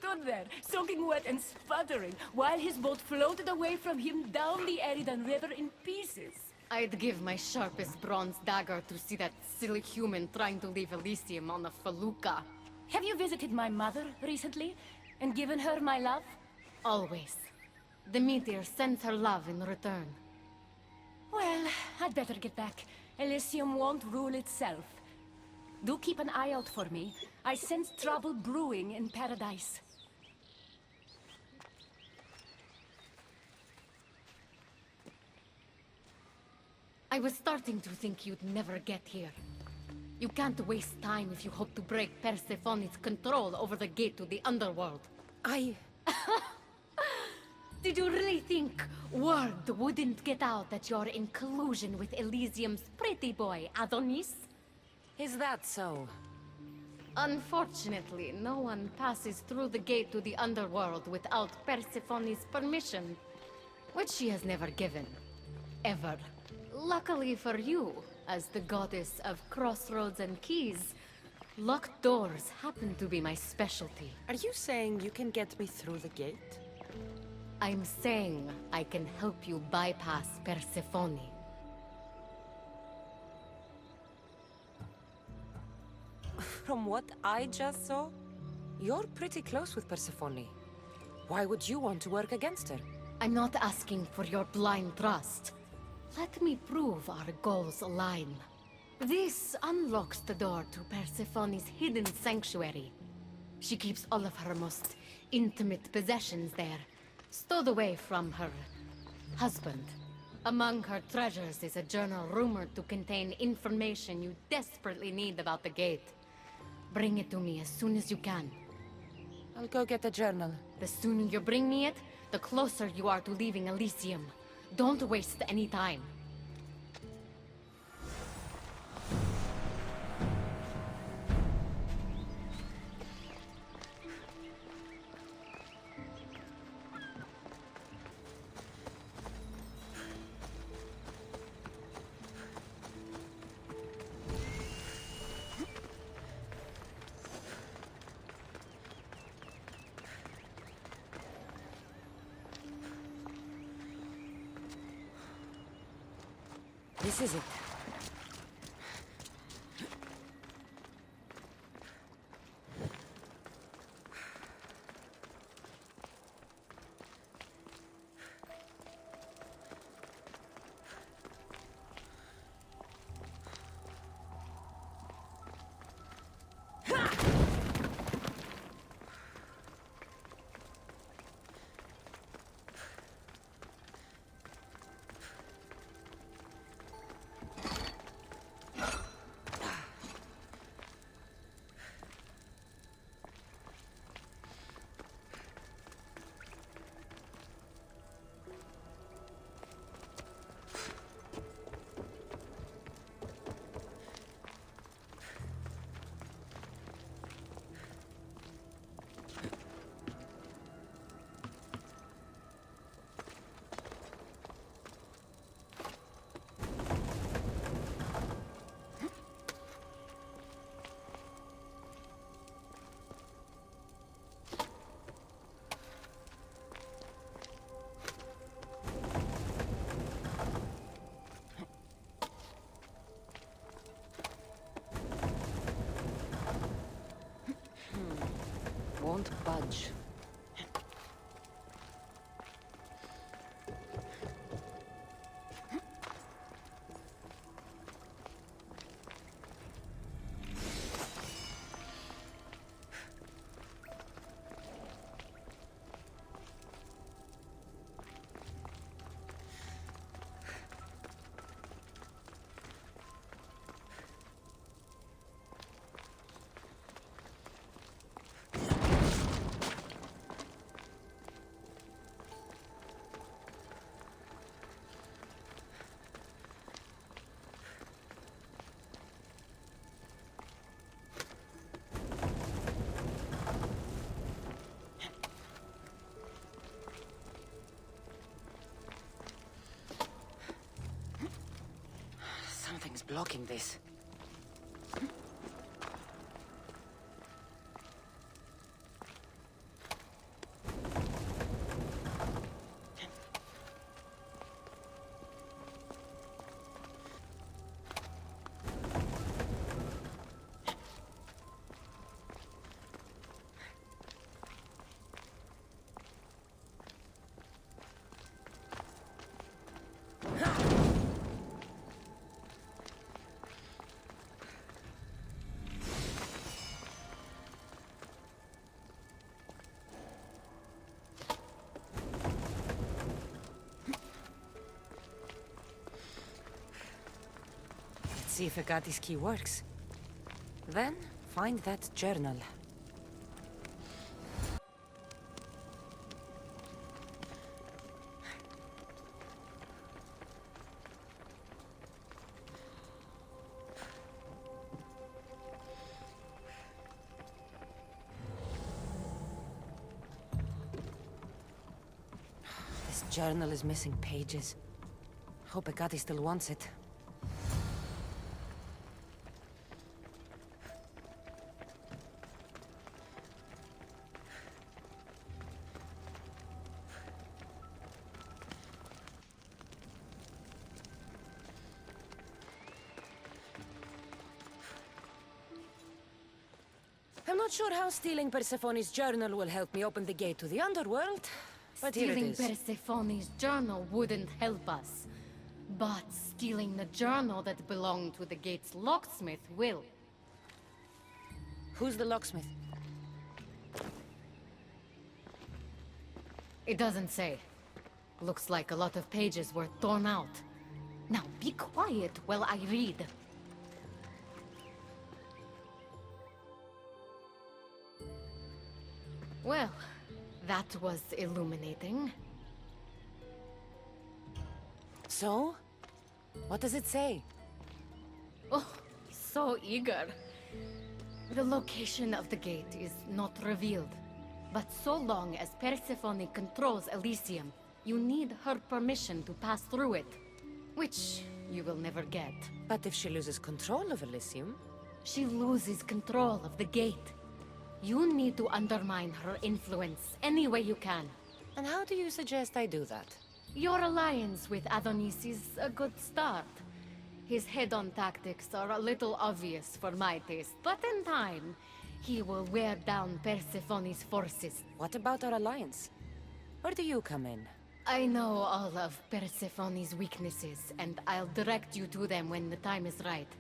stood there, soaking wet and sputtering, while his boat floated away from him down the Eridan River in pieces. I'd give my sharpest bronze dagger to see that silly human trying to leave Elysium on a felucca. Have you visited my mother recently, and given her my love? Always. The meteor sends her love in return. Well, I'd better get back. Elysium won't rule itself. Do keep an eye out for me. I sense trouble brewing in paradise. I was starting to think you'd never get here. You can't waste time if you hope to break Persephone's control over the gate to the underworld. Did you really think word wouldn't get out that you're in collusion with Elysium's pretty boy, Adonis? Is that so? Unfortunately, no one passes through the gate to the underworld without Persephone's permission, which she has never given. Ever. Luckily for you, as the goddess of crossroads and keys, locked doors happen to be my specialty. Are you saying you can get me through the gate? I'm saying I can help you bypass Persephone. From what I just saw, you're pretty close with Persephone. Why would you want to work against her? I'm not asking for your blind trust. Let me prove our goals align. This unlocks the door to Persephone's hidden sanctuary. She keeps all of her most intimate possessions there, stowed away from her husband. Among her treasures is a journal rumored to contain information you desperately need about the gate. Bring it to me as soon as you can. I'll go get the journal. The sooner you bring me it, the closer you are to leaving Elysium. Don't waste any time. This is it. Won't budge. Something's blocking this. see if Agatis key works. Then, find that journal. This journal is missing pages. Hope Agatis still wants it. I'm not sure how stealing Persephone's journal will help me open the gate to the underworld, but here it Stealing is. Persephone's journal wouldn't help us. But stealing the journal that belonged to the gate's locksmith will. Who's the locksmith? It doesn't say. Looks like a lot of pages were torn out. Now be quiet while I read. Well, that was illuminating. So? What does it say? Oh, so eager. The location of the gate is not revealed. But so long as Persephone controls Elysium, you need her permission to pass through it. Which you will never get. But if she loses control of Elysium? She loses control of the gate. You need to undermine her influence any way you can. And how do you suggest I do that? Your alliance with Adonis is a good start. His head-on tactics are a little obvious for my taste, but in time, he will wear down Persephone's forces. What about our alliance? Where do you come in? I know all of Persephone's weaknesses, and I'll direct you to them when the time is right.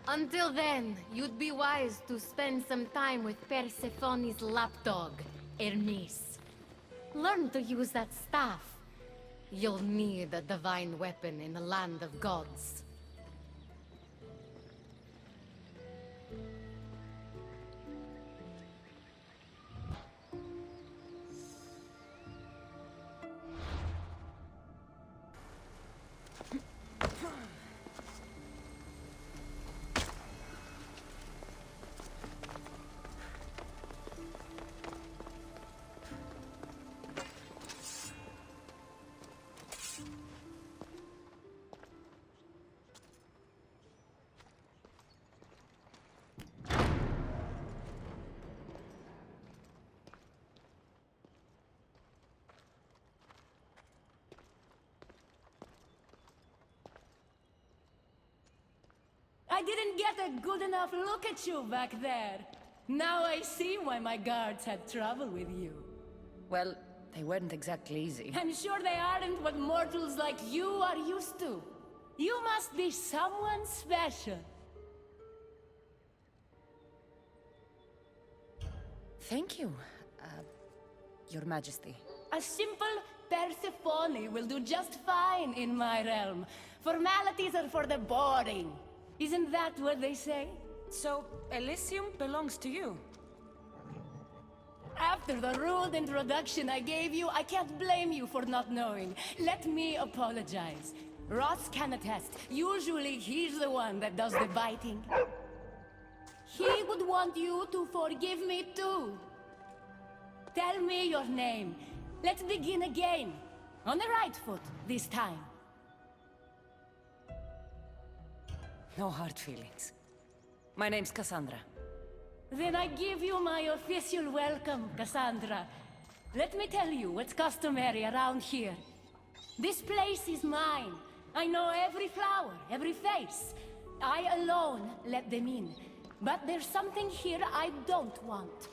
Until then, you'd be wise to spend some time with Persephone's lapdog, Hermes. Learn to use that staff. You'll need a divine weapon in the land of gods. I didn't get a good enough look at you back there. Now I see why my guards had trouble with you. Well, they weren't exactly easy. I'm sure they aren't what mortals like you are used to. You must be someone special. Thank you, Your Majesty. A simple Persephone will do just fine in my realm. Formalities are for the boring. Isn't that what they say? So, Elysium belongs to you? After the rude introduction I gave you, I can't blame you for not knowing. Let me apologize. Ross can attest. Usually he's the one that does the biting. He would want you to forgive me too. Tell me your name. Let's begin again. On the right foot, this time. No hard feelings. My name's Cassandra. Then I give you my official welcome, Cassandra. Let me tell you what's customary around here. This place is mine. I know every flower, every face. I alone let them in. But there's something here I don't want.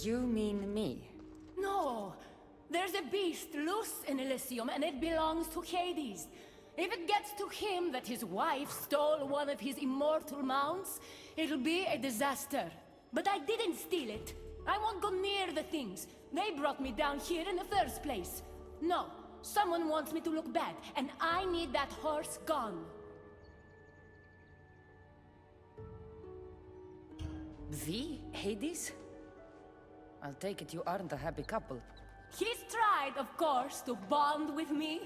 You mean me? No! There's a beast loose in Elysium, and it belongs to Hades. If it gets to him that his wife stole one of his immortal mounts, it'll be a disaster. But I didn't steal it. I won't go near the things. They brought me down here in the first place. No, Someone wants me to look bad, and I need that horse gone. The Hades? I'll take it you aren't a happy couple. He's tried, of course, to bond with me.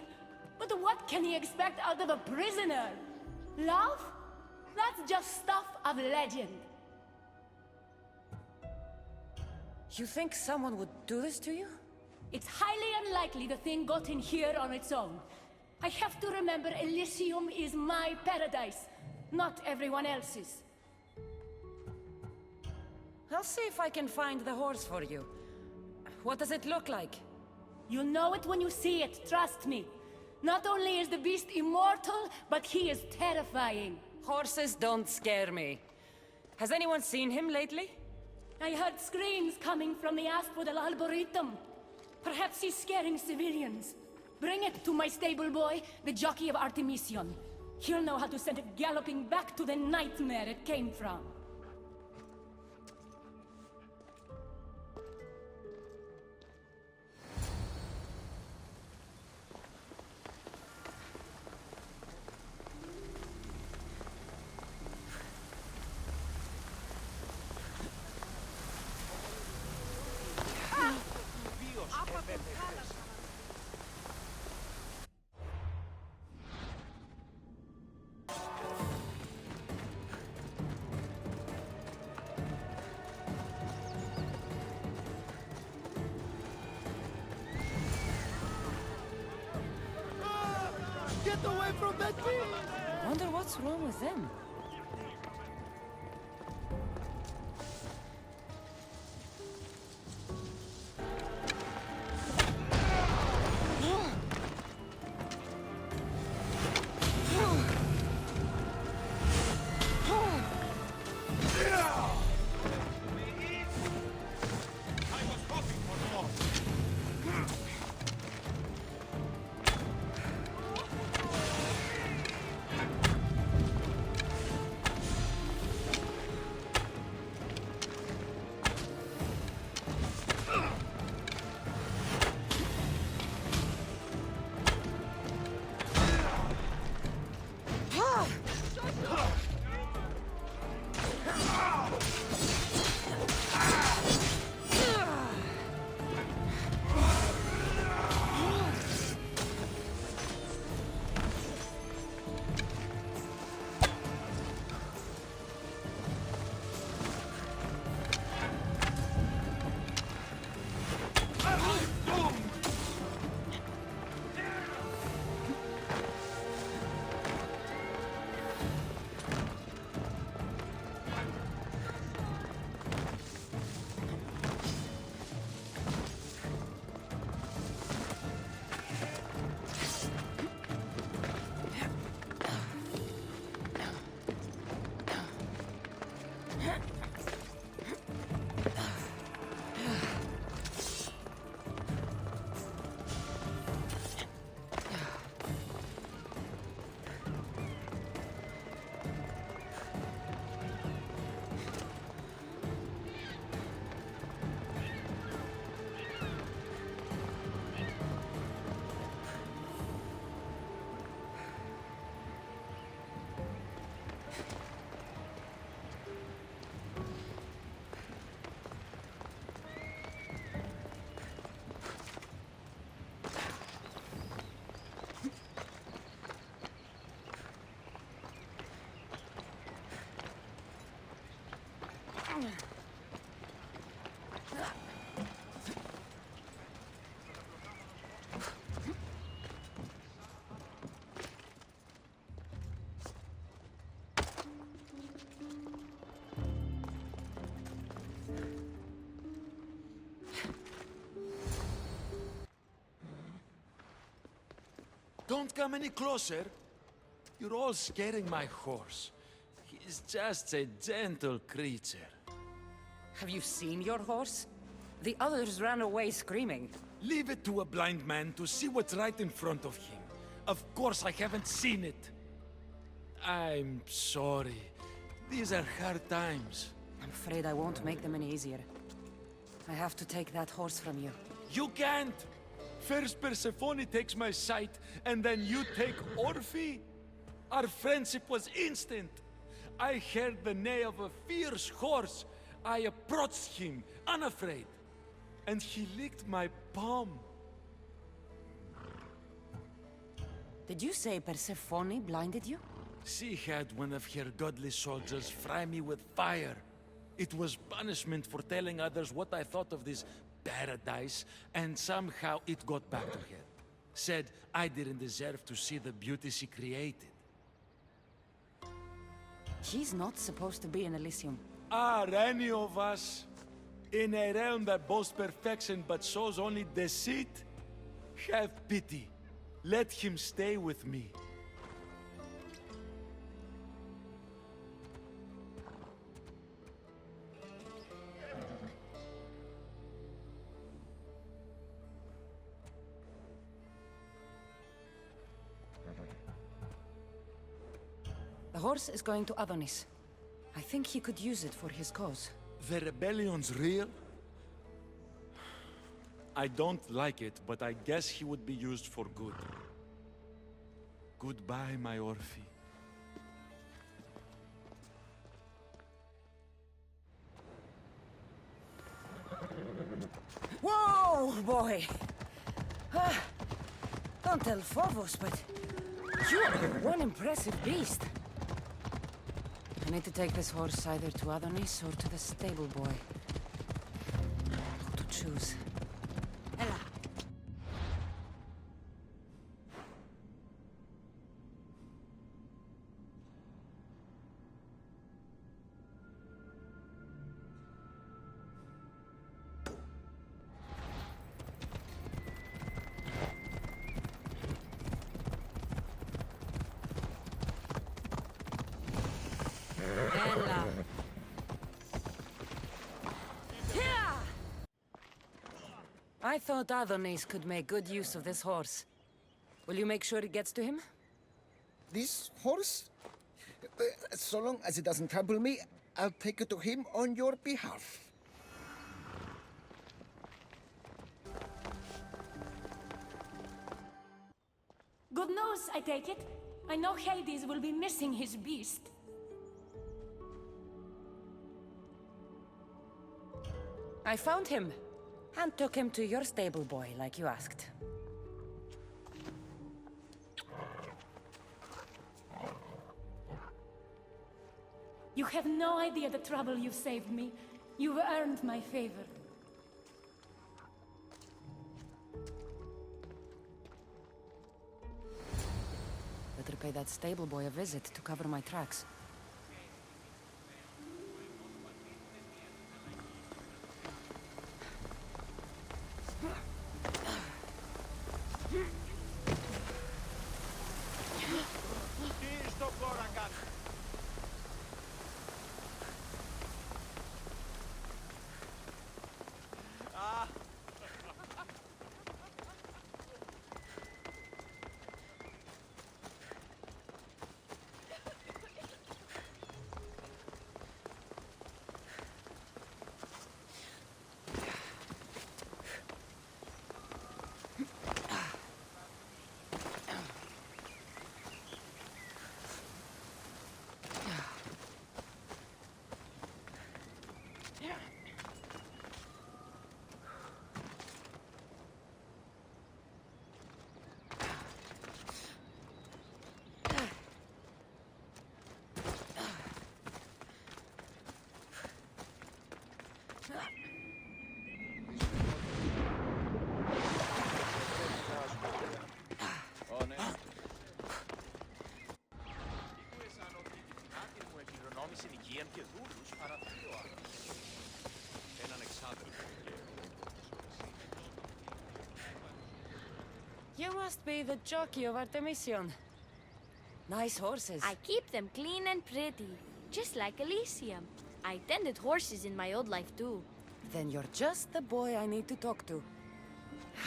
But what can he expect out of a prisoner? Love? That's just stuff of legend. You think someone would do this to you? It's highly unlikely the thing got in here on its own. I have to remember Elysium is my paradise, not everyone else's. I'll see if I can find the horse for you. What does it look like? You'll know it when you see it, trust me. Not only is the beast immortal, but he is terrifying. Horses don't scare me. Has anyone seen him lately? I heard screams coming from the Asphodel Arboretum. Perhaps he's scaring civilians. Bring it to my stable boy, the jockey of Artemision. He'll know how to send it galloping back to the nightmare it came from. Get away from that beast! Wonder what's wrong with them? Don't come any closer. You're all scaring my horse. He's just a gentle creature. Have you seen your horse? The others ran away screaming. Leave it to a blind man to see what's right in front of him. Of course I haven't seen it. I'm sorry. These are hard times. I'm afraid I won't make them any easier. I have to take that horse from you. You can't! First Persephone takes my sight, and then you take Orphe? Our friendship was instant. I heard the neigh of a fierce horse. I approached him, unafraid. And he licked my palm. Did you say Persephone blinded you? She had one of her godly soldiers fry me with fire. It was punishment for telling others what I thought of this paradise, and somehow it got back to her. Said I didn't deserve to see the beauty she created. She's not supposed to be in Elysium. Are any of us in a realm that boasts perfection but shows only deceit? Have pity. Let him stay with me. The horse is going to Adonis. I think he could use it for his cause. The rebellion's real? I don't like it, but I guess he would be used for good. Goodbye, my Orphe. Whoa, boy! Don't tell Phobos, but you are one impressive beast. I need to take this horse either to Adonis or to the stable boy. Who to choose? Ella. Ella. I thought Adonis could make good use of this horse. Will you make sure it gets to him? This horse? So long as it doesn't trample me, I'll take it to him on your behalf. Good news, I take it. I know Hades will be missing his beast. I found him, and took him to your stable boy, like you asked. You have no idea the trouble you've saved me. You've earned my favor. Better pay that stable boy a visit to cover my tracks. You must be the jockey of Artemision. Nice horses. I keep them clean and pretty, just like Elysium. I tended horses in my old life too. Then you're just the boy I need to talk to.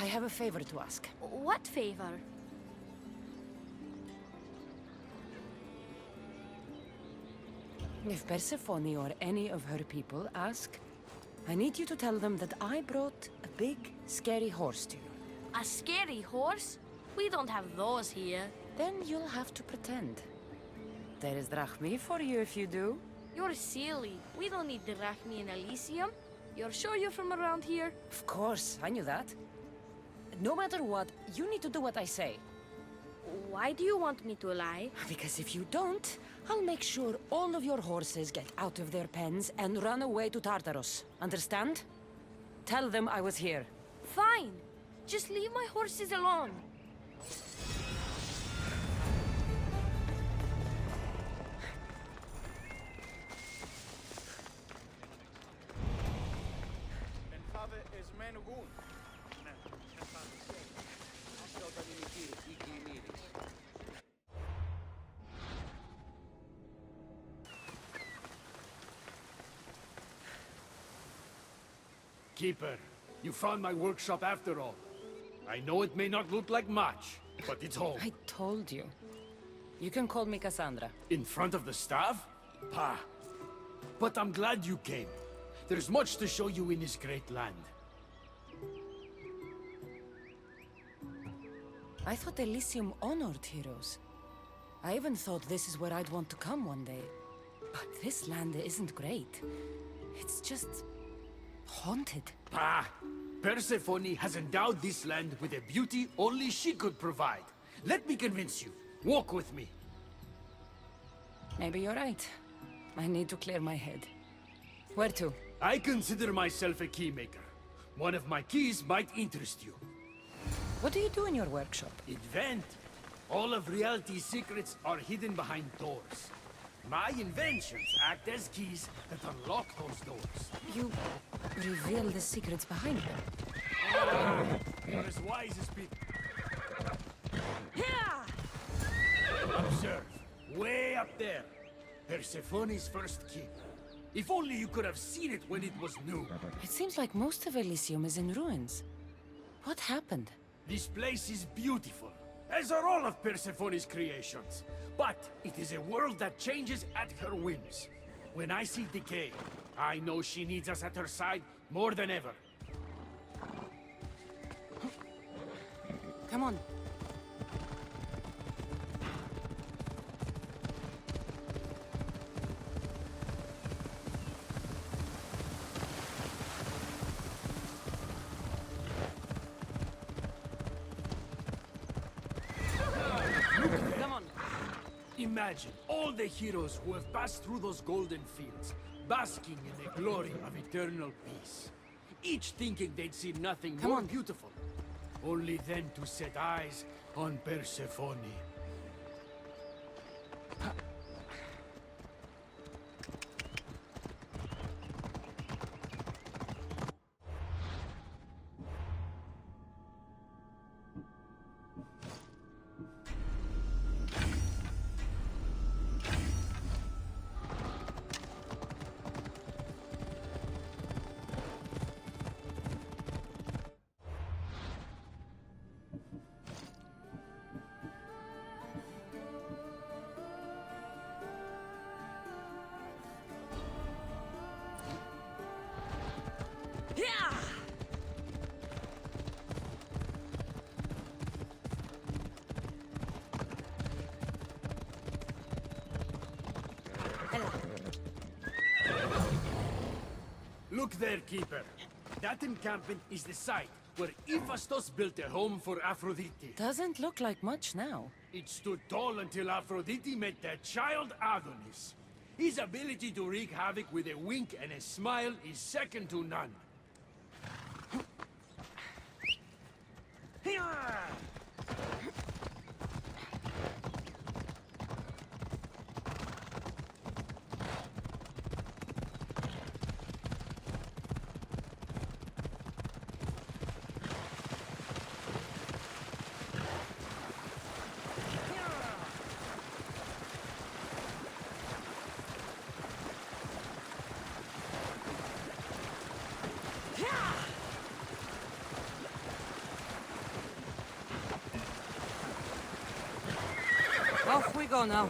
I have a favor to ask. What favor? If Persephone or any of her people ask, I need you to tell them that I brought a big, scary horse to you. A scary horse? We don't have those here. Then you'll have to pretend. There is drachmi for you if you do. You're silly. We don't need the Rachmi in Elysium. You're sure you're from around here? Of course, I knew that. No matter what, you need to do what I say. Why do you want me to lie? Because if you don't, I'll make sure all of your horses get out of their pens and run away to Tartarus. Understand? Tell them I was here. Fine. Just leave my horses alone. Keeper, you found my workshop after all. I know it may not look like much, but it's home. I told you. You can call me Cassandra. In front of the staff? Pah. But I'm glad you came. There's much to show you in this great land. I thought Elysium honored heroes. I even thought this is where I'd want to come one day. But this land isn't great. It's just... haunted. Pah! Persephone has endowed this land with a beauty only she could provide. Let me convince you. Walk with me. Maybe you're right. I need to clear my head. Where to? I consider myself a keymaker. One of my keys might interest you. What do you do in your workshop? Invent. All of reality's secrets are hidden behind doors. My inventions act as keys that unlock those doors. You reveal the secrets behind them. You're as wise as people. Observe. Way up there. Persephone's first key. If only you could have seen it when it was new. It seems like most of Elysium is in ruins. What happened? This place is beautiful, as are all of Persephone's creations. But it is a world that changes at her whims. When I see decay, I know she needs us at her side more than ever. Come on. Imagine all the heroes who have passed through those golden fields, basking in the glory of eternal peace. Each thinking they'd see nothing more beautiful, only then to set eyes on Persephone. Look there, Keeper. That encampment is the site where Hephaestus built a home for Aphrodite. Doesn't look like much now. It stood tall until Aphrodite met their child Adonis. His ability to wreak havoc with a wink and a smile is second to none. Off we go now.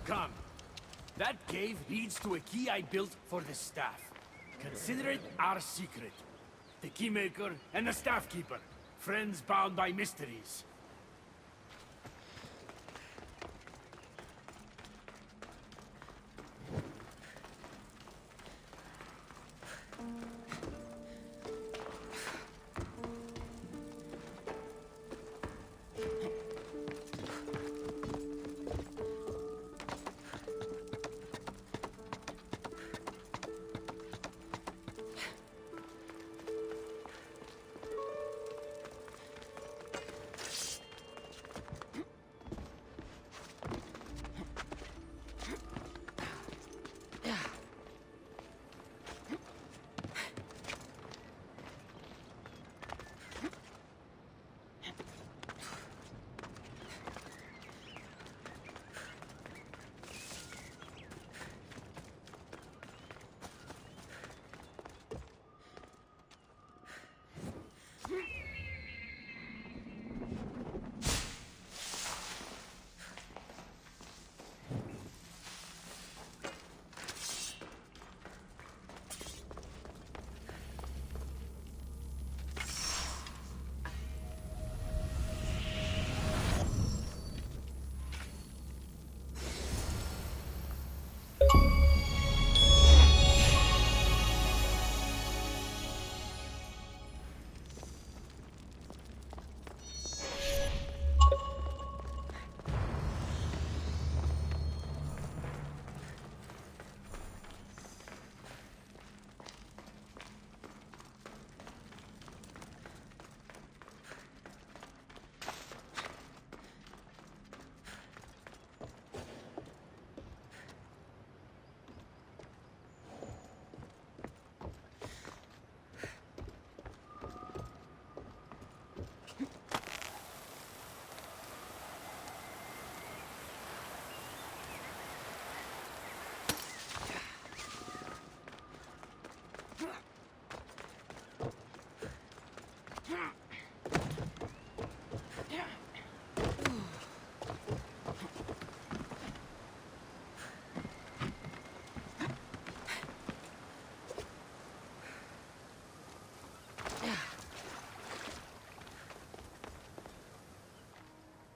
Come. That cave leads to a key I built for the staff. Consider it our secret. The keymaker and the staff keeper. Friends bound by mysteries.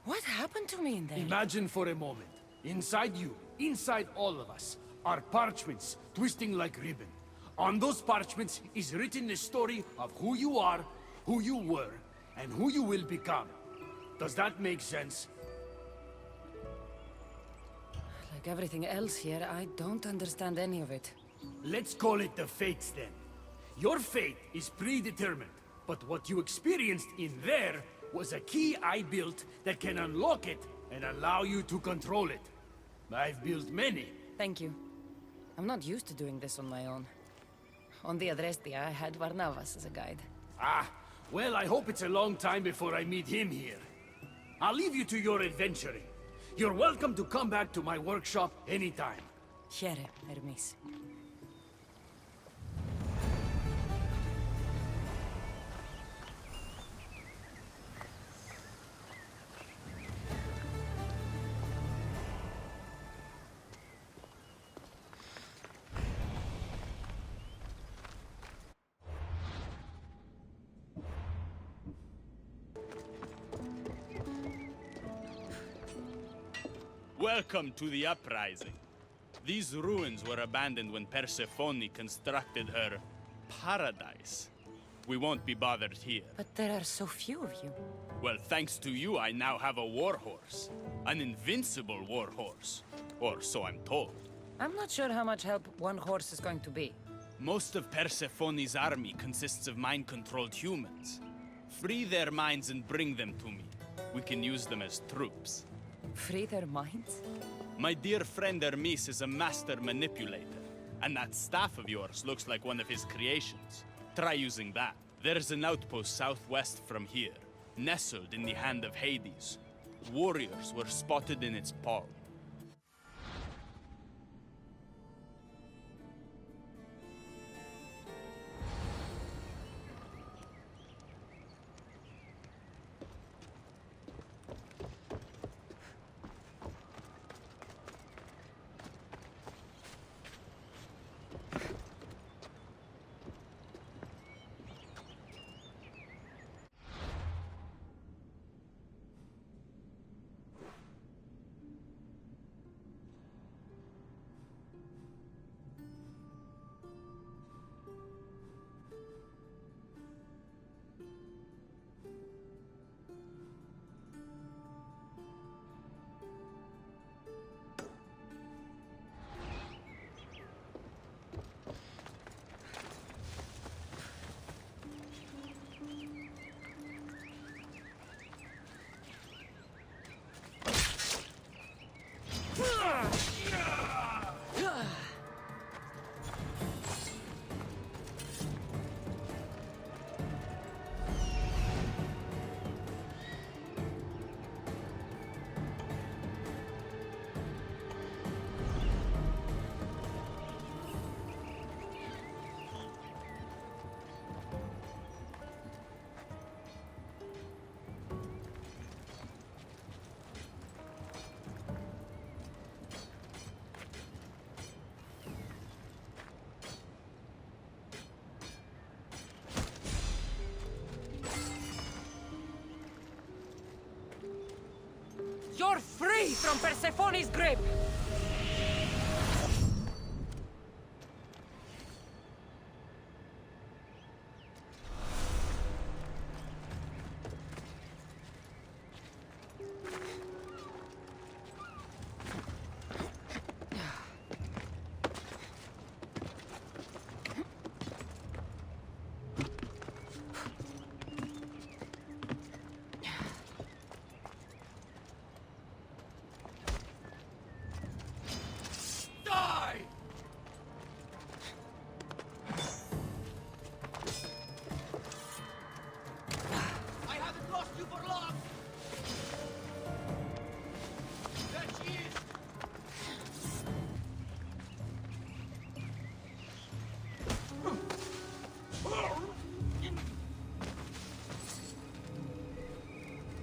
What happened to me in there? Imagine for a moment. Inside you, inside all of us, are parchments twisting like ribbon. On those parchments is written the story of who you are, who you were, and who you will become. Does that make sense? Like everything else here, I don't understand any of it. Let's call it the fates then. Your fate is predetermined, but what you experienced in there was a key I built that can unlock it and allow you to control it. I've built many. Thank you. I'm not used to doing this on my own. On the Adrestia, I had Varnavas as a guide. Ah, well, I hope it's a long time before I meet him here. I'll leave you to your adventuring. You're welcome to come back to my workshop anytime. Here, Hermes. Welcome to the uprising. These ruins were abandoned when Persephone constructed her paradise. We won't be bothered here. But there are so few of you. Well, thanks to you, I now have a warhorse. An invincible warhorse. Or so I'm told. I'm not sure how much help one horse is going to be. Most of Persephone's army consists of mind-controlled humans. Free their minds and bring them to me. We can use them as troops. Free their minds? My dear friend Hermes is a master manipulator, and that staff of yours looks like one of his creations. Try using that. There's an outpost southwest from here, nestled in the hand of Hades. Warriors were spotted in its palm. You're free from Persephone's grip!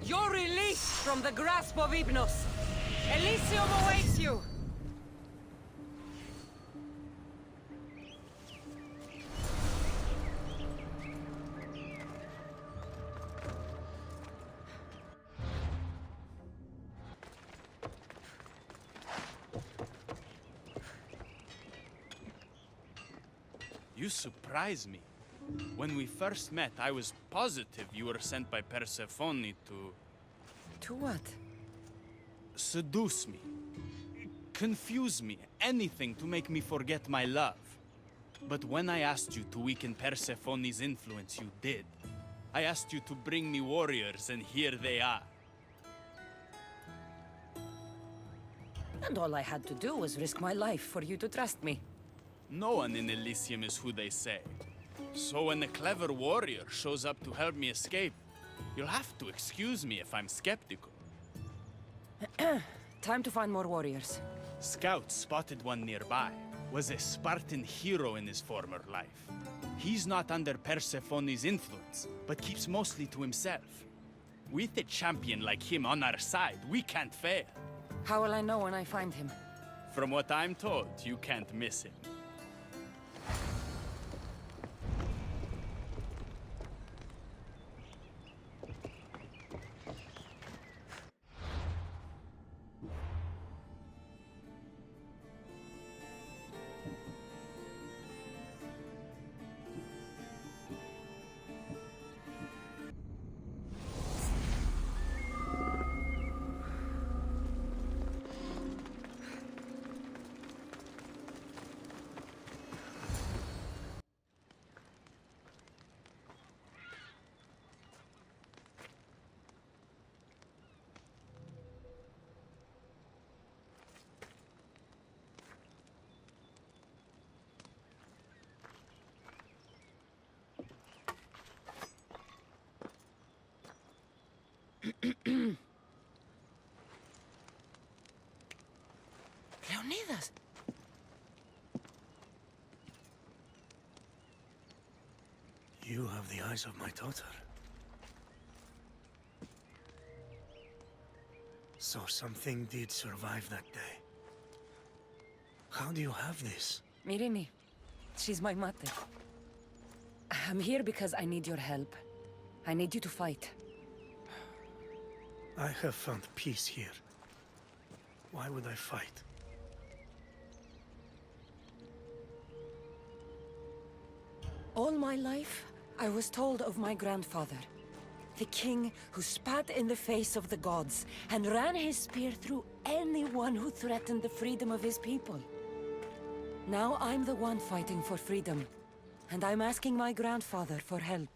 You're released from the grasp of Hypnos. Elysium awaits you! You surprise me. When we first met, I was positive you were sent by Persephone to... To what? seduce me. Confuse me. Anything to make me forget my love. But when I asked you to weaken Persephone's influence, you did. I asked you to bring me warriors, and here they are. And all I had to do was risk my life for you to trust me. No one in Elysium is who they say. So when a clever warrior shows up to help me escape, you'll have to excuse me if I'm skeptical. Time to find more warriors. Scouts spotted one nearby. Was a Spartan hero in his former life. He's not under Persephone's influence, but keeps mostly to himself. With a champion like him on our side, we can't fail. How will I know when I find him? From what I'm told, you can't miss him. Leonidas! You have the eyes of my daughter. So something did survive that day. How do you have this? Mirini. She's my mate. I'm here because I need your help. I need you to fight. I have found peace here. Why would I fight? All my life, I was told of my grandfather. The king who spat in the face of the gods and ran his spear through anyone who threatened the freedom of his people. Now I'm the one fighting for freedom, and I'm asking my grandfather for help.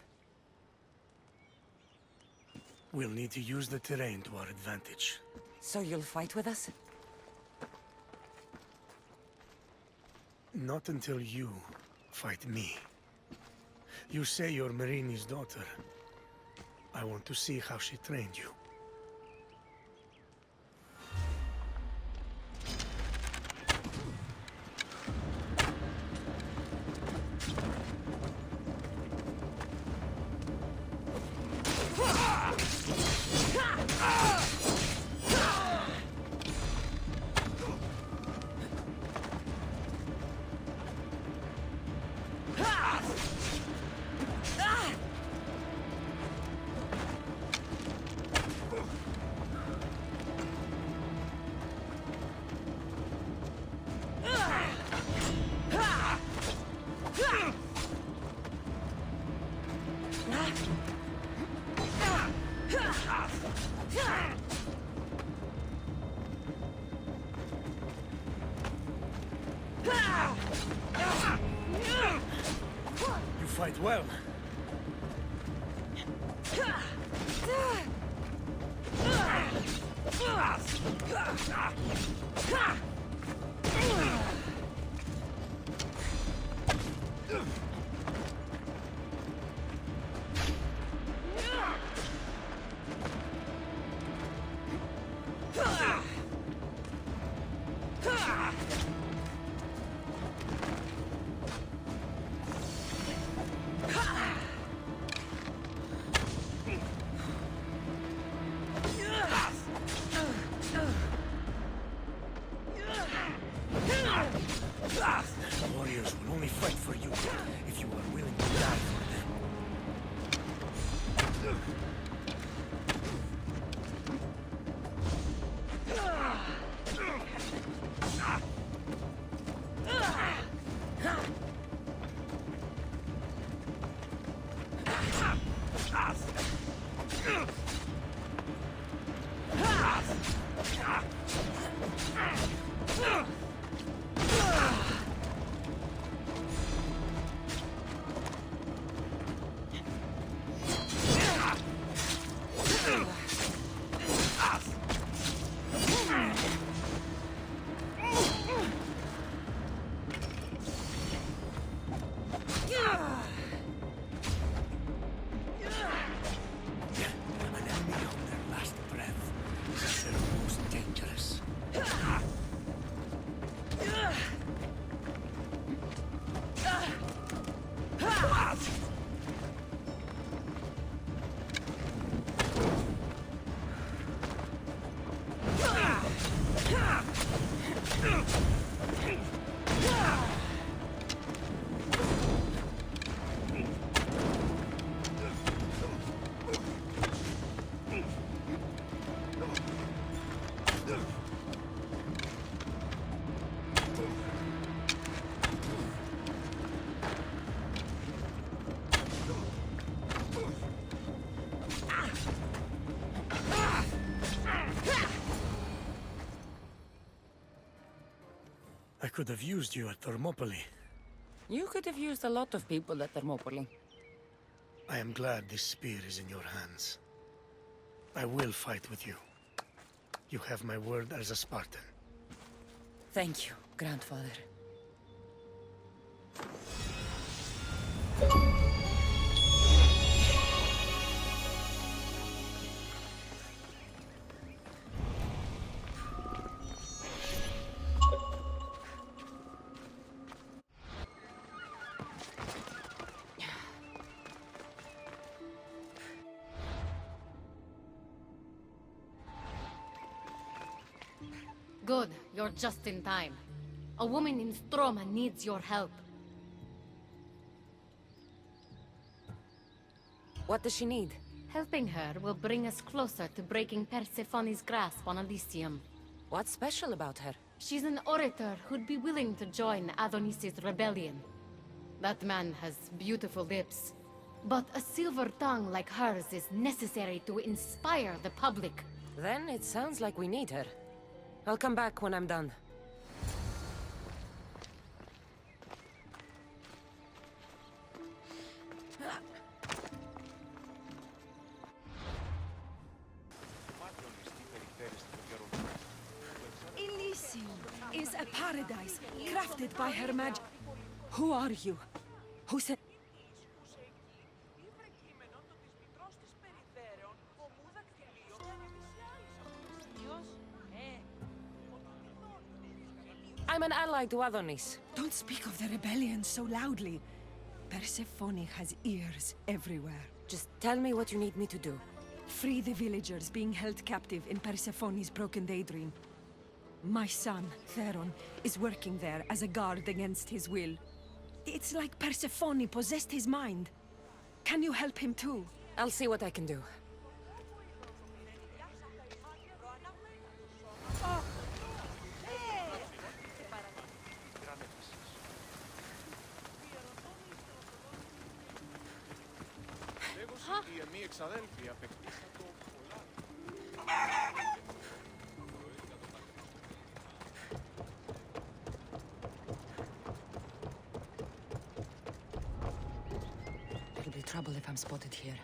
We'll need to use the terrain to our advantage. So you'll fight with us? Not until you fight me. You say you're Marini's daughter. I want to see how she trained you. You fight well. Warriors will only fight for you if you are willing to die for them. An enemy on their last breath is their most dangerous. I could have used you at Thermopylae. You could have used a lot of people at Thermopylae. I am glad this spear is in your hands. I will fight with you. You have my word as a Spartan. Thank you, grandfather. Good, you're just in time. A woman in Stroma needs your help. What does she need? Helping her will bring us closer to breaking Persephone's grasp on Elysium. What's special about her? She's an orator who'd be willing to join Adonis's rebellion. That man has beautiful lips, but a silver tongue like hers is necessary to inspire the public. Then it sounds like we need her. I'll come back when I'm done. Elysium is a paradise crafted by Her Majesty. Who are you? Who said... I'm an ally to Adonis. Don't speak of the rebellion so loudly. Persephone has ears everywhere. Just tell me what you need me to do. Free the villagers being held captive in Persephone's broken daydream. My son, Theron, is working there as a guard against his will. It's like Persephone possessed his mind. Can you help him too? I'll see what I can do. Η μία εξαδέλφη απεκτήσα το πολλά. It'll be trouble if I'm spotted here.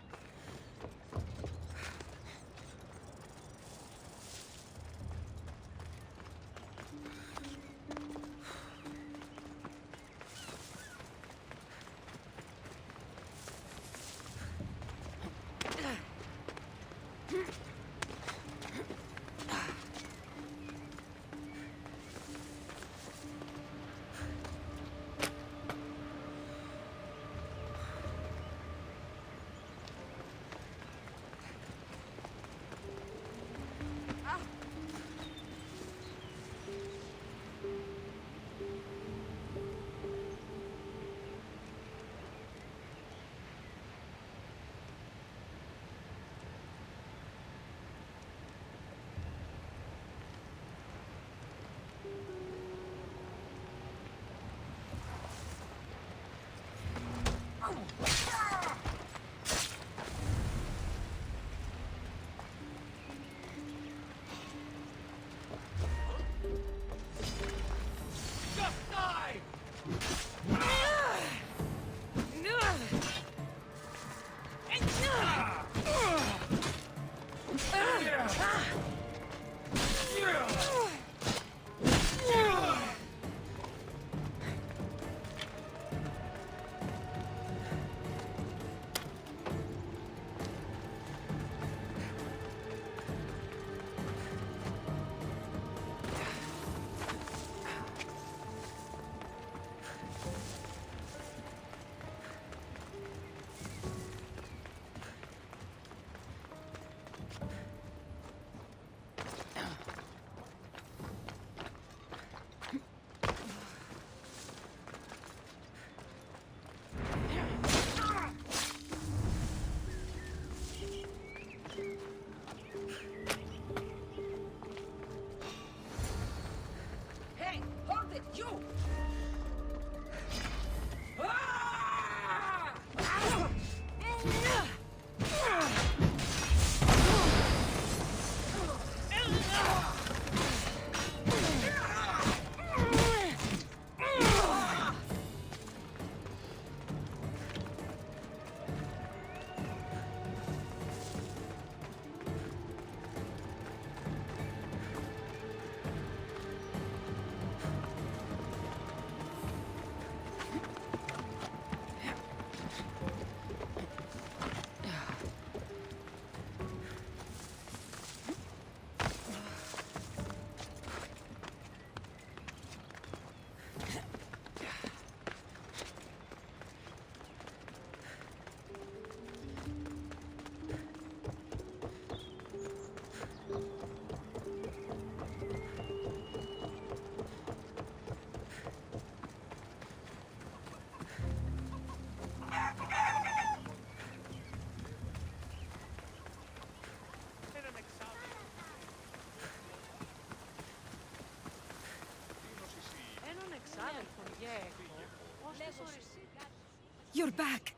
You're back!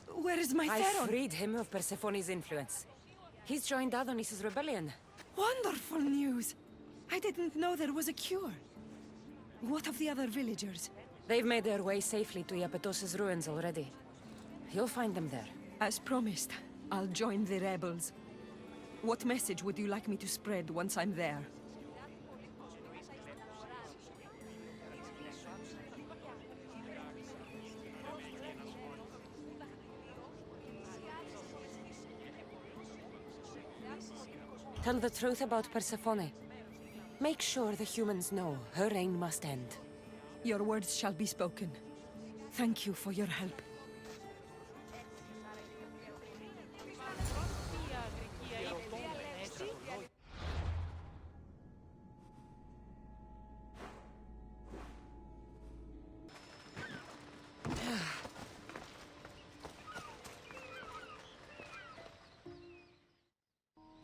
Where is my I Theron? freed him of Persephone's influence. He's joined Adonis's rebellion. Wonderful news! I didn't know there was a cure. What of the other villagers? They've made their way safely to Yapetos's ruins already. You'll find them there. As promised, I'll join the rebels. What message would you like me to spread once I'm there? Tell the truth about Persephone. Make sure the humans know her reign must end. Your words shall be spoken. Thank you for your help.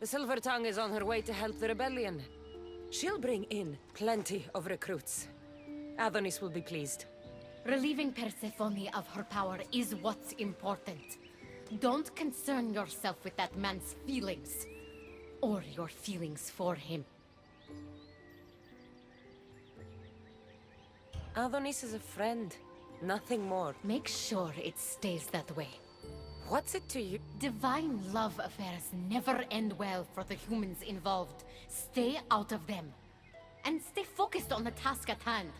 The Silver Tongue is on her way to help the rebellion. She'll bring in plenty of recruits. Adonis will be pleased. Relieving Persephone of her power is what's important. Don't concern yourself with that man's feelings. or your feelings for him. Adonis is a friend, nothing more. Make sure it stays that way. What's it to you? Divine love affairs never end well for the humans involved. Stay out of them. And stay focused on the task at hand.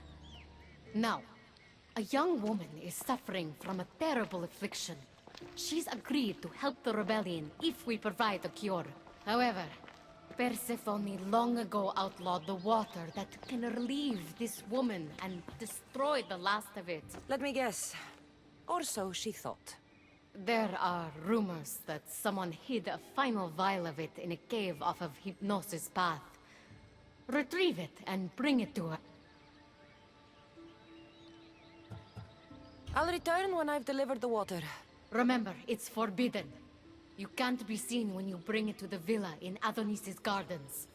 Now, a young woman is suffering from a terrible affliction. She's agreed to help the rebellion if we provide a cure. However, Persephone long ago outlawed the water that can relieve this woman and destroy the last of it. Let me guess. Or so she thought. There are rumors that someone hid a final vial of it in a cave off of Hypnosis Path. Retrieve it and bring it to her. I'll return when I've delivered the water. Remember, it's forbidden. You can't be seen when you bring it to the villa in Adonis's gardens.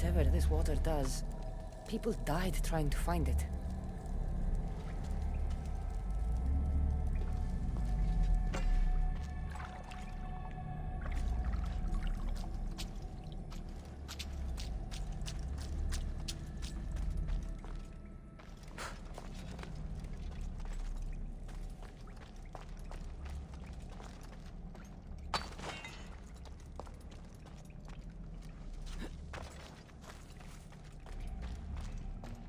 Whatever this water does, people died trying to find it.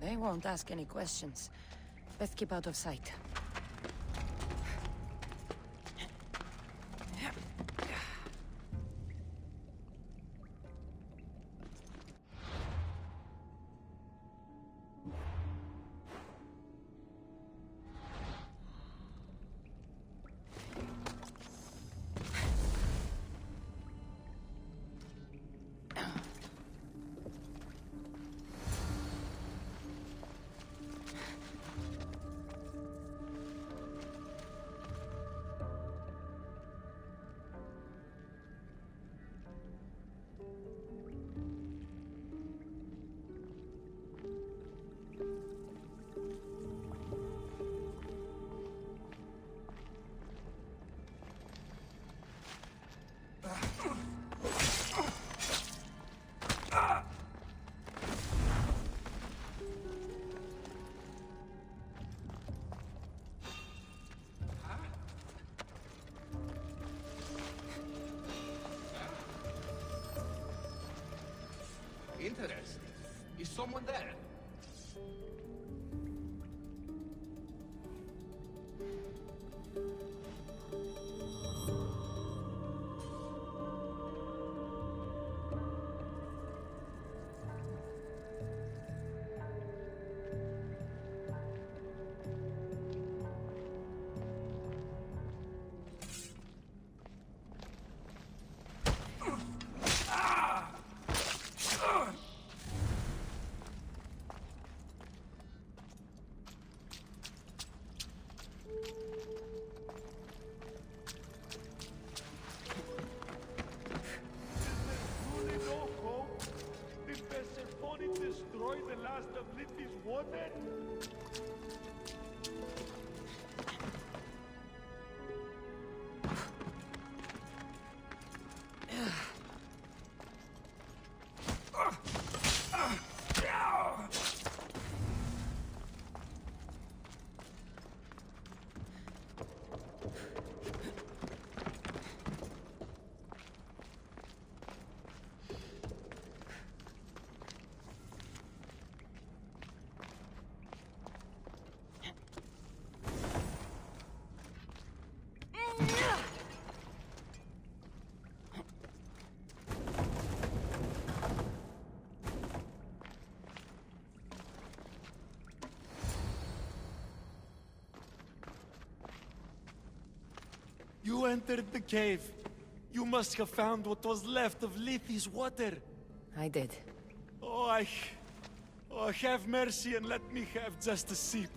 They won't ask any questions. Best keep out of sight. Interesting. Is someone there? You entered the cave. You must have found what was left of Lethe's water. I did. Oh, have mercy and let me have just a sip.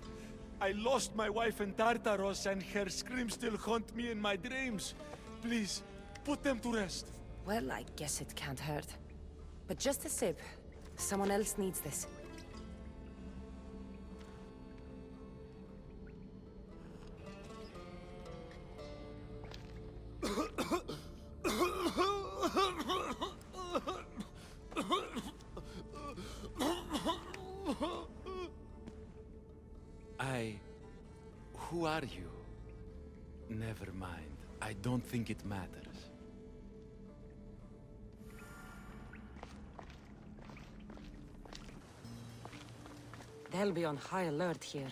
I lost my wife in Tartaros and her screams still haunt me in my dreams. Please, put them to rest. Well, I guess it can't hurt. But just a sip. Someone else needs this. Who are you? Never mind. I don't think it matters. They'll be on high alert here.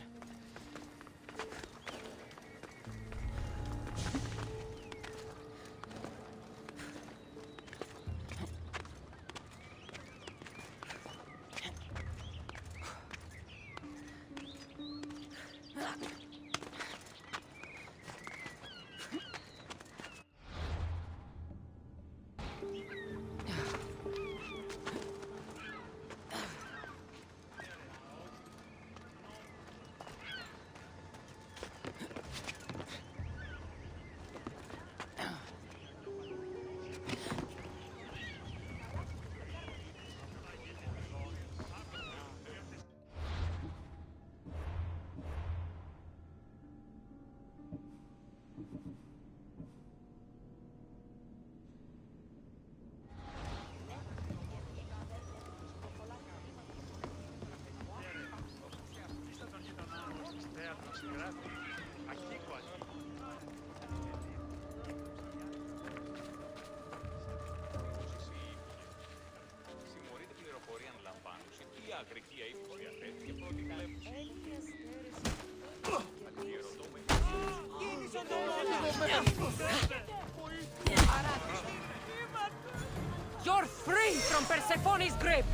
You're free from Persephone's grip!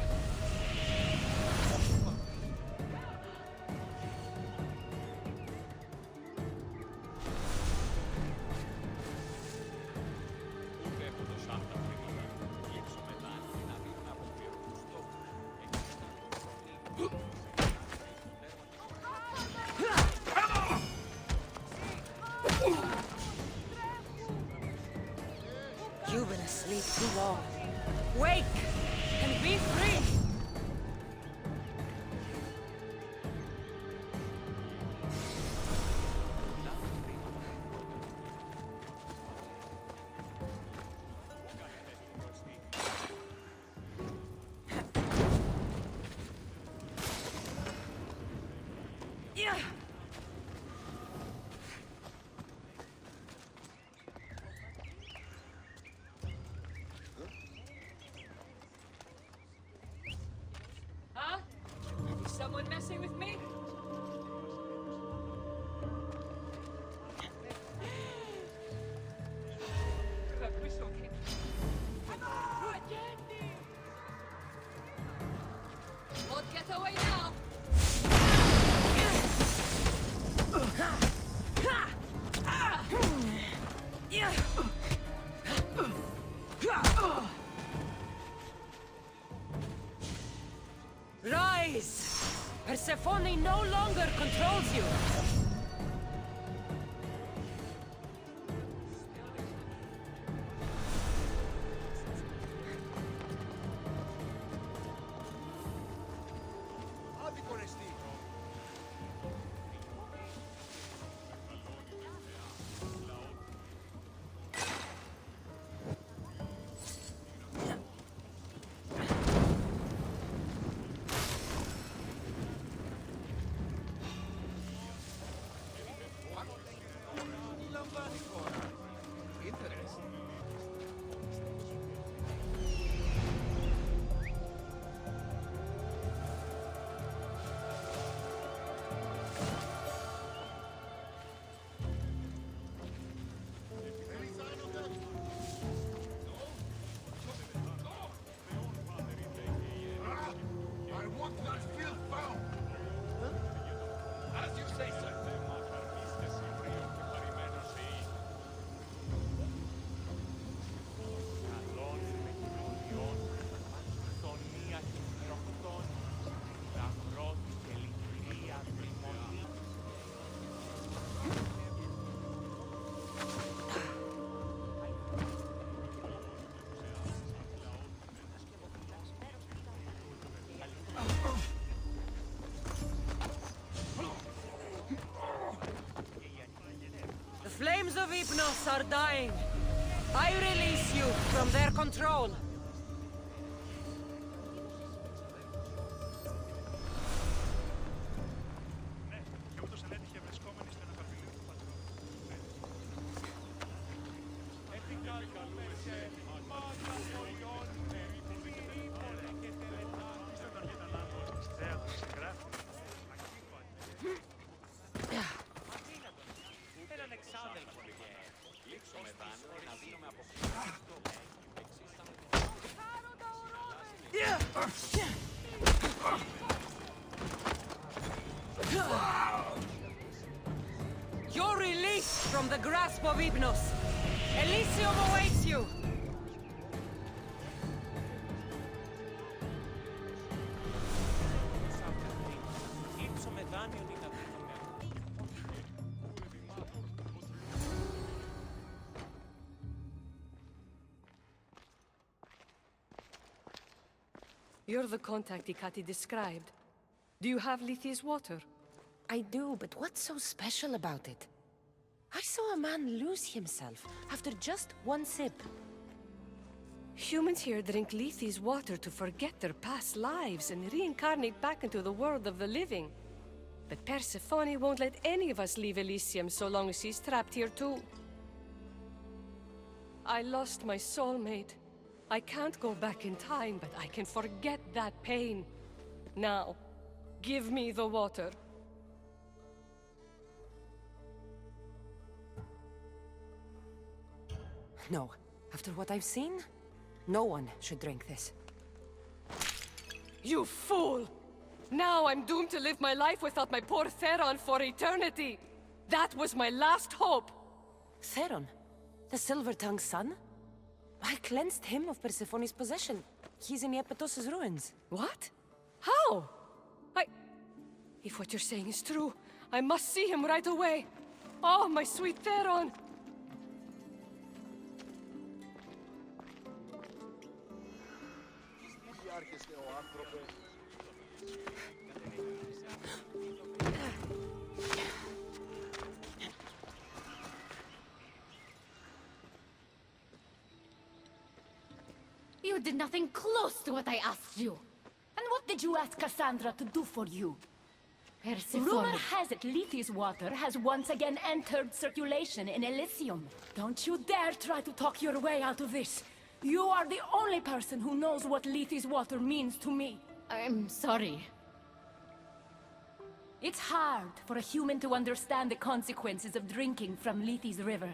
You've been asleep too long. Wake and be free! Someone messing with me? Won't get away now! Rise! Persephone no longer controls you! of Hypnos are dying. I release you from their control. You're released from the grasp of Hypnos. Elysium awaits you. You're the contact Ikati described. Do you have Lethi's water? I do, but what's so special about it? I saw a man lose himself after just one sip. Humans here drink Lethi's water to forget their past lives and reincarnate back into the world of the living. But Persephone won't let any of us leave Elysium so long as she's trapped here too. I lost my soulmate. I can't go back in time, but I can forget that pain. Now, give me the water. No. After what I've seen, no one should drink this. You fool! Now I'm doomed to live my life without my poor Theron for eternity! That was my last hope! Theron? The Silver-Tongue's son? I cleansed him of Persephone's possession. He's in Iapetos' ruins. What? How? If what you're saying is true, I must see him right away! Oh, my sweet Theron! You did nothing close to what I asked you. And what did you ask Cassandra to do for you? Persephone. Rumor has it Lethi's water has once again entered circulation in Elysium. Don't you dare try to talk your way out of this. You are the only person who knows what Lethi's water means to me. I'm sorry. It's hard for a human to understand the consequences of drinking from Lethi's river.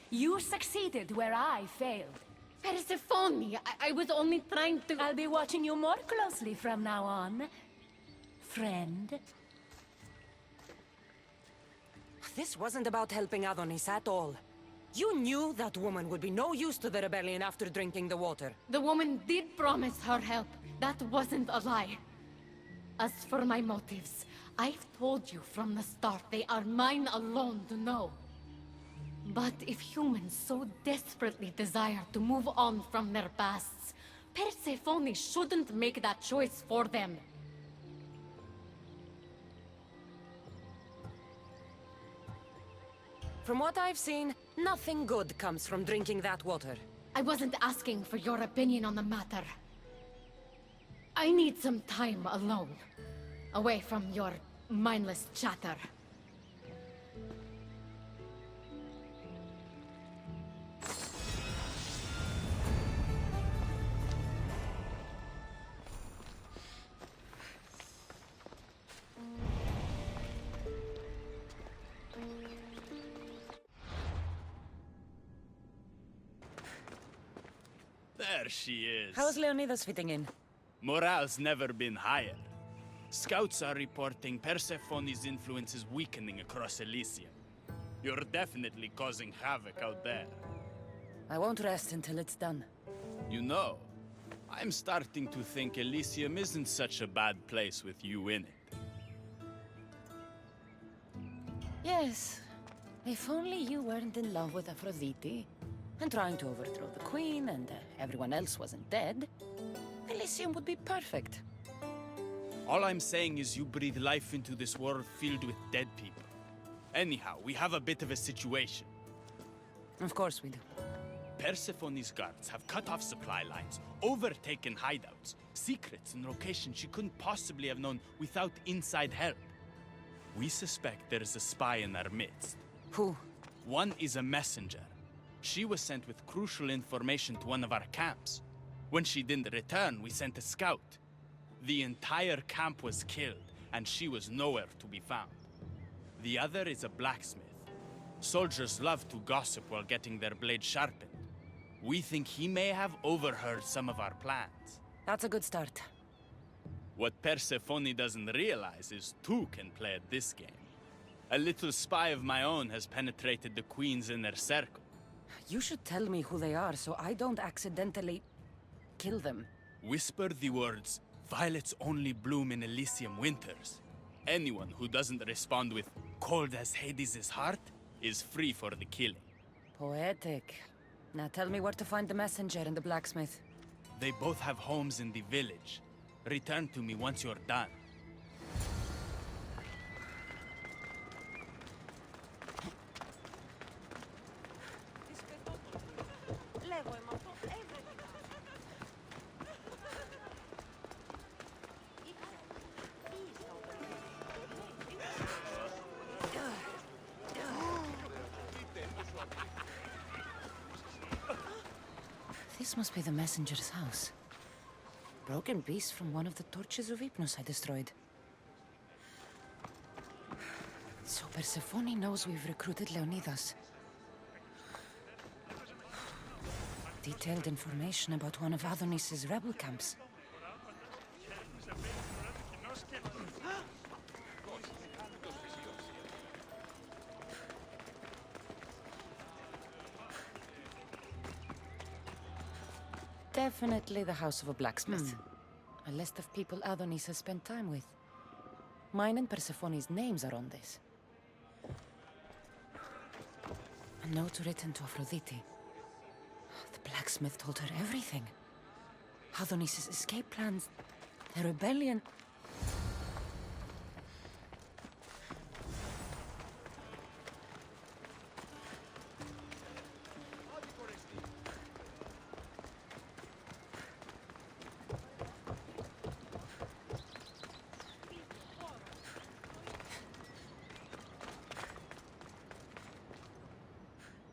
You succeeded where I failed. Persephone, I was only trying to... I'll be watching you more closely from now on, friend. This wasn't about helping Adonis at all. You knew that woman would be no use to the rebellion after drinking the water. The woman did promise her help. That wasn't a lie. As for my motives, I've told you from the start they are mine alone to know. But if humans so desperately desire to move on from their pasts, Persephone shouldn't make that choice for them. From what I've seen, nothing good comes from drinking that water. I wasn't asking for your opinion on the matter. I need some time alone, away from your mindless chatter. There she is. How's Leonidas fitting in? Morale's never been higher. Scouts are reporting Persephone's influence is weakening across Elysium. You're definitely causing havoc out there. I won't rest until it's done. You know, I'm starting to think Elysium isn't such a bad place with you in it. Yes. If only you weren't in love with Aphrodite, and trying to overthrow the Queen, and everyone else wasn't dead, Elysium would be perfect. All I'm saying is you breathe life into this world filled with dead people. Anyhow, we have a bit of a situation. Of course we do. Persephone's guards have cut off supply lines, overtaken hideouts, secrets and locations she couldn't possibly have known without inside help. We suspect there is a spy in our midst. Who? One is a messenger. She was sent with crucial information to one of our camps. When she didn't return, we sent a scout. The entire camp was killed, and she was nowhere to be found. The other is a blacksmith. Soldiers love to gossip while getting their blades sharpened. We think he may have overheard some of our plans. That's a good start. What Persephone doesn't realize is two can play at this game. A little spy of my own has penetrated the Queen's inner circle. You should tell me who they are so I don't accidentally kill them. Whisper the words, "Violets only bloom in Elysium winters." Anyone who doesn't respond with "cold as Hades' heart" is free for the killing. Poetic. Now tell me where to find the messenger and the blacksmith. They both have homes in the village. Return to me once you're done. This must be the messenger's house. Broken piece from one of the torches of Hypnos I destroyed. So Persephone knows we've recruited Leonidas. Detailed information about one of Adonis's rebel camps. Definitely the house of a blacksmith. A list of people Adonis has spent time with. Mine and Persephone's names are on this. A note written to Aphrodite. The blacksmith told her everything. Adonis's escape plans, the rebellion.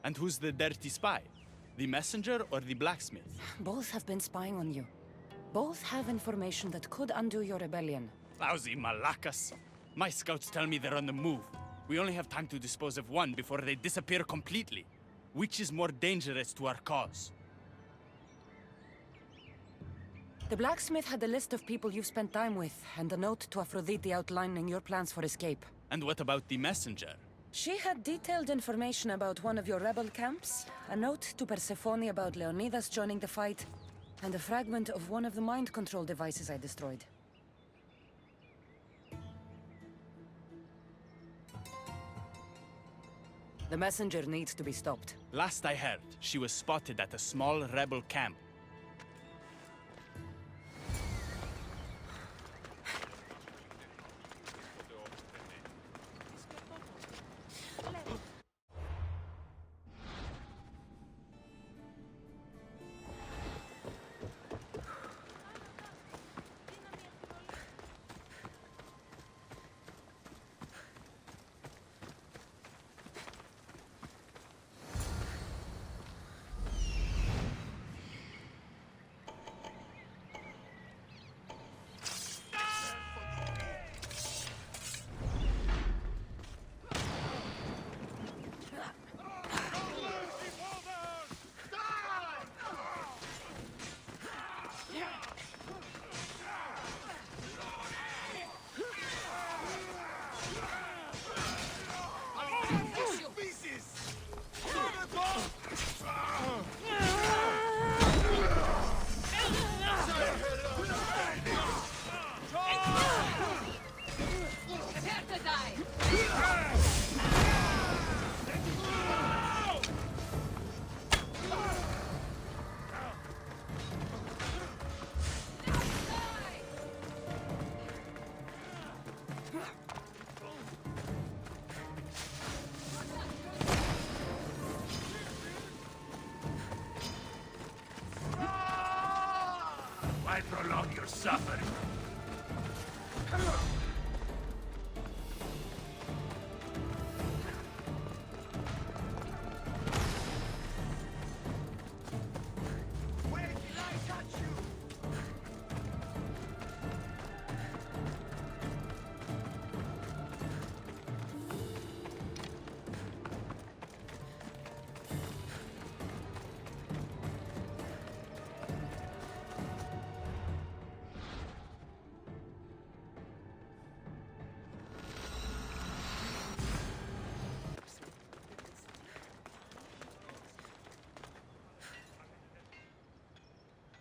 And who's the dirty spy? The messenger or the blacksmith? Both have been spying on you. Both have information that could undo your rebellion. Lousy malacas. My scouts tell me they're on the move. We only have time to dispose of one before they disappear completely. Which is more dangerous to our cause? The blacksmith had a list of people you've spent time with, and a note to Aphrodite outlining your plans for escape. And what about the messenger? She had detailed information about one of your rebel camps, a note to Persephone about Leonidas joining the fight, and a fragment of one of the mind control devices I destroyed. The messenger needs to be stopped. Last I heard, she was spotted at a small rebel camp. I prolong your suffering.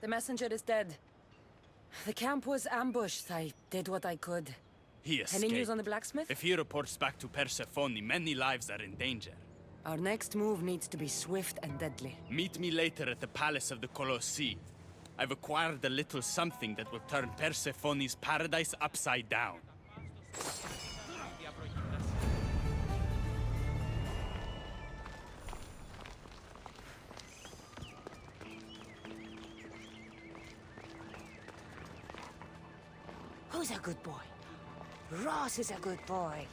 The messenger is dead. The camp was ambushed. I did what I could. He escaped. Any news on the blacksmith? If he reports back to Persephone, many lives are in danger. Our next move needs to be swift and deadly. Meet me later at the Palace of the Colossi. I've acquired a little something that will turn Persephone's paradise upside down. Who's a good boy? Ross is a good boy.